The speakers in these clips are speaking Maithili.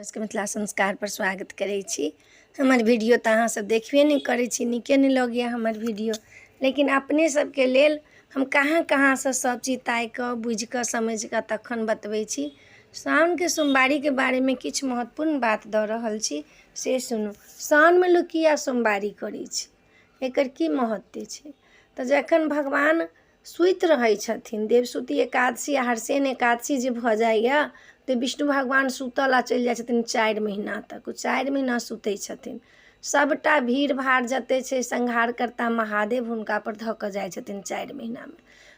के मिथिला संस्कार पर स्वागत करै छी। हमर वीडियो तऽ अहाँ सब देखबे नहीं करै छी, नीके नहीं लगैए हमर वीडियो, लेकिन अपने सबके लेल हम कहाँ से सब चीज ताकि कऽ बुझि कऽ समझि कऽ तखन बतबै छी। सावन के सोमवारी के बारे में किछु महत्वपूर्ण बात दऽ रहल छी, से सुनू। सावन में लोग किया सोमवारी करै छै, एकर की महत्व छै? तऽ जखन भगवान सुति रहै छथिन, देवसुती एकादशी आ हरसेन एकादशी जे भऽ जाइए तऽ विष्णु भगवान सुतल आ चलि जाइ छथिन 4 महीना तक। ओ 4 महीना सुतै छथिन। सबटा भीड़ भाड़ जते छै संहारकर्ता महादेव हुनका पर धऽ कऽ जाइ छथिन 4 महीना में।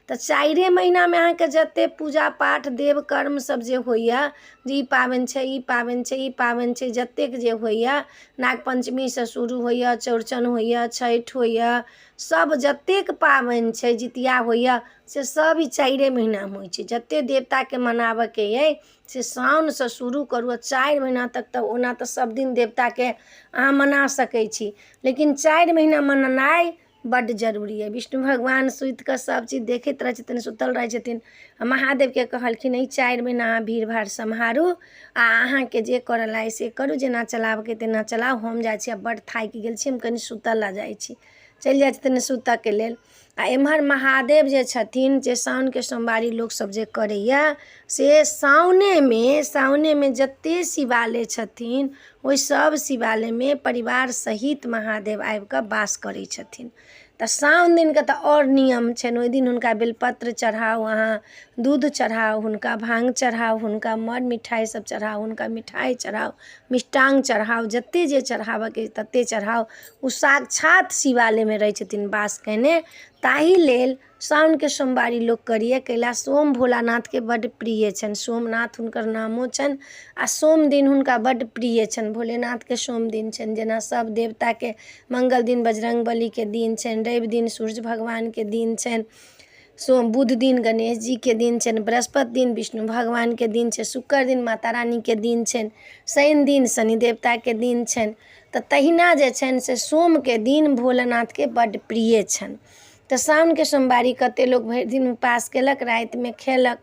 तऽ 4 महीना में अहाँके जते पूजा पाठ देव कर्म सब जे होइए, जे ई पाबनि छै, ई पाबनि छै, ई पाबनि छै, जतेक जे होइए, नाग पंचमी से शुरू होइए, चौड़चन होइए, छठि होइए, सब जतेक पाबनि छै, जितिया होइए, से सब ई 4 महीना में होइ छै। जते देवता के मनाबऽ के अइ से साउन से शुरू करू 4 महीना तक। तऽ ओना तऽ सब दिन देवता के अहाँ मना सकै छी, लेकिन 4 महीना मनानाइ बड्ड जरूरी है। विष्णु भगवान सुति कऽ सब चीज देखैत रहै छथिन, सुतल रहै छथिन। महादेव के कहलखिन ई 4 महीना अहाँ भीड़ भाड़ सम्हारू आ अहाँके जे करल अइ से करू, जेना चलाबऽके तेना चलाउ। हम जाइ छी, बड्ड थाकि गेल छी, हम कनि सुतल जाइ छी। चलि जाइ छथिन सुतऽ के लेल। आ एम्हर महादेव जे छथिन, जे साउन के सोमवारी लोग सब जे करैया, से सावने में जते शिवालय छथिन, ओहि सब शिवालय में परिवार सहित महादेव आबि कऽ वास करै छथिन। तऽ सावन दिन के तऽ और नियम छनि। ओहि दिन हुनका बेलपत्र चढ़ाउ, अहाँ दूध चढ़ाउ, हुनका भांग चढ़ाउ, हुनका मर मिठाई सब चढ़ाउ, हुनका मिठाई चढ़ाउ, मिष्टांग चढ़ाउ, जते जे चढ़ाबऽ के तते चढ़ाउ। ओ साक्षात शिवालय में रहै छथिन वास कयने। ताहि लेल सावन के सोमवारी लोग करिए, कैला सोम भोलानाथ के बड्ड प्रिय छनि। सोमनाथ हुनकर नामो छनि आ सोम दिन हुनका बड्ड प्रिय छनि। भोलेनाथ के सोम दिन छनि। जेना सब देवता के मंगल दिन बजरंग बली के दिन छनि, रवि दिन सूर्य भगवान के दिन छनि, बुध दिन गणेश जी के दिन छनि, बृहस्पति दिन विष्णु भगवान के दिन छै, शुक्र दिन माता रानी के दिन छनि, शनि दिन शनि देवता के दिन छनि। तऽ तहिना जे छनि से सोम के दिन भोलेनाथ के बड्ड प्रिय छनि। तऽ सावन के सोमवारी कते लोग भरि दिन उपास केलक, राति में खेलक,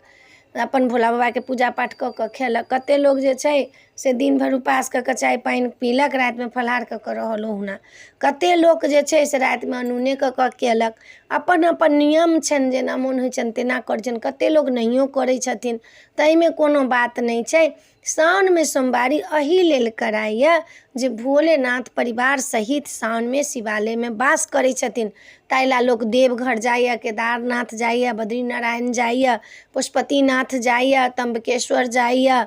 अपन भोला बाबा के पूजा पाठ कऽ कऽ खेलक। कते लोग जे छै से दिन भर उपास कऽ कऽ चाय पानि पीलक, राति में फलाहार कऽ कऽ रहल ओहुना। कते लोक जे छै से राति में अनूने कऽ कऽ केलक। अपन अपन नियम छनि, जेना मोन होइ छनि तेना करै छनि। कते लोग नहियो करै छथिन, ताहिमे कोनो बात नहीं छै। सावन में सोमवारी एहि लेल कराइए जे भोलेनाथ परिवार सहित सावन में शिवालय में वास करै छथिन। ताहि ला लोक देवघर जाइए, केदारनाथ जाइए, बद्रीनारायण जाइए, पशुपतिनाथ जाइए, त्र्यंबकेश्वर जाइए।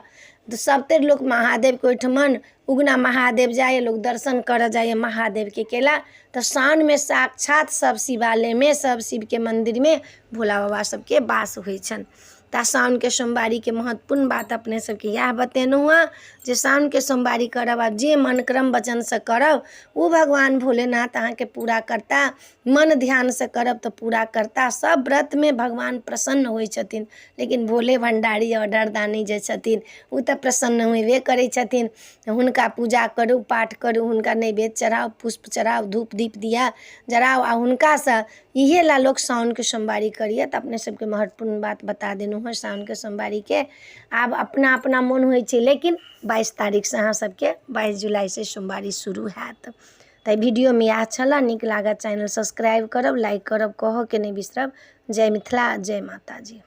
सबते लोग महादेव के ओहिठमन उगना महादेव जाइए, लोग दर्शन करऽ जाइए महादेव के केला। तऽ सावन में साक्षात सब शिवालय में, सब शिव के मंदिर में भोला बाबा सबके वास होइ छनि। तऽ सावन के सोमवारी के महत्वपूर्ण बात अपने सबके इएह बतेलहुँ हँ, जे सावन के सोमवारी करब आ जे मन क्रम वचन से करब ओ भगवान भोलेनाथ अहाँके पूरा करता। मन ध्यान से करब तऽ पूरा करता। सब व्रत में भगवान प्रसन्न होइ छथिन, लेकिन भोले भंडारी ऑर्डर दानी जे छथिन ओ तऽ प्रसन्न होबे करै छथिन। हुनका पूजा करू, पाठ करू, हुनका नैवेद्य चढ़ाउ, पुष्प चढ़ाउ, धूप दीप दिया जराउ आ हुनका से इहे ला लोग सावन के सोमवारी करिए। तऽ अपने सबके महत्वपूर्ण बात बता देलहुँ हँ सावन के सोमवारी के। आब अपना अपना मोन होइ छै, लेकिन 22 तारीख से अहाँ सबके 22 जुलाई से सोमवारी शुरू हैत। तऽ वीडियो में इएह छलै। नीक लागत चैनल सब्सक्राइब करब, लाइक करब, कहऽ के नहीं बिसरब। जय मिथिला, जय माता जी।